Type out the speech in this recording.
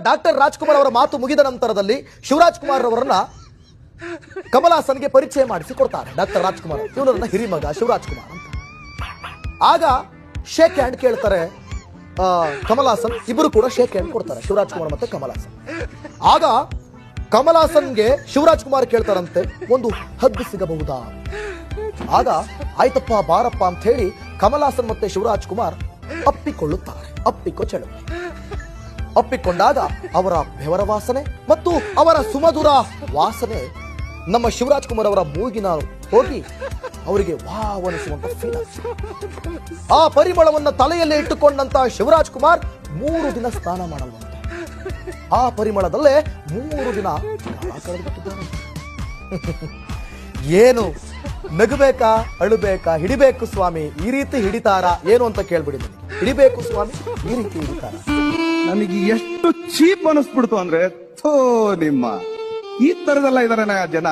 Doctor Rajkumar ಅವರ ಮಾತು ಮುಗಿದ ನಂತರದಲ್ಲಿ ಶಿವರಾಜ್ ಕುಮಾರ್ ಅವರನ್ನ ಕಮಲ್ ಹಾಸನ್ಗೆ ಪರಿಚಯ ಮಾಡಿಸಿ ಕೊಡ್ತಾರೆ. ಡಾಕ್ಟರ್ ರಾಜ್ಕುಮಾರ್ ಇವನನ್ನ ಹಿರಿಮಗ ಶಿವರಾಜ್ ಕುಮಾರ್ ಅಂತ. ಆಗ ಶೇಕ್ ಹ್ಯಾಂಡ್ ಕೇಳ್ತಾರೆ ಕಮಲ್ ಹಾಸನ್. ಇಬ್ಬರು ಕೂಡ ಶೇಕ್ ಹ್ಯಾಂಡ್ ಕೊಡ್ತಾರೆ, ಶಿವರಾಜ್ ಕುಮಾರ್ ಮತ್ತೆ ಕಮಲ್ ಹಾಸನ್. ಆಗ ಕಮಲ್ ಹಾಸನ್ಗೆ ಶಿವರಾಜ್ ಕುಮಾರ್ ಕೇಳ್ತಾರಂತೆ, ಒಂದು ಹದ್ದು ಸಿಗಬಹುದಾ? ಆಗ ಆಯ್ತಪ್ಪ ಬಾರಪ್ಪ ಅಂತ ಹೇಳಿ ಕಮಲ್ ಹಾಸನ್ ಮತ್ತೆ ಶಿವರಾಜ್ ಕುಮಾರ್ ಅಪ್ಪಿಕೊಳ್ಳುತ್ತಾರೆ. ಅಪ್ಪಿಕೊಂಡಾಗ ಅವರ ಬೆವರ ವಾಸನೆ ಮತ್ತು ಅವರ ಸುಮಧುರ ವಾಸನೆ ನಮ್ಮ ಶಿವರಾಜ್ ಕುಮಾರ್ ಅವರ ಮೂಗಿನ ಹೋಗಿ ಅವರಿಗೆ ವಾವನಿಸುವಂತ ಫೀಲ್. ಆ ಪರಿಮಳವನ್ನ ತಲೆಯಲ್ಲೇ ಇಟ್ಟುಕೊಂಡಂತ ಶಿವರಾಜ್ ಕುಮಾರ್ 3 ದಿನ ಸ್ನಾನ ಮಾಡಲ್ವಂತೆ. ಆ ಪರಿಮಳದಲ್ಲೇ 3 ದಿನ ಕಳೆದುಬಿಟ್ಟಿದ್ದಾರೆ. ಏನು ನಗಬೇಕಾ ಅಳಬೇಕಾ? ಹಿಡಿಬೇಕು ಸ್ವಾಮಿ, ಈ ರೀತಿ ಹಿಡಿತಾರ ಏನು ಅಂತ ಕೇಳ್ಬಿಡಿ. ಹಿಡಿಬೇಕು ಸ್ವಾಮಿ, ಈ ರೀತಿ ಹಿಡಿತಾರ? ನನಗೆ ಎಷ್ಟು ಚೀಪ್ ಅನಿಸ್ಬಿಡ್ತು ಅಂದ್ರೆ, ಥೋ ನಿಮ್ಮ ಈ ತರದೆಲ್ಲ ಇದಾರೆ ಜನ.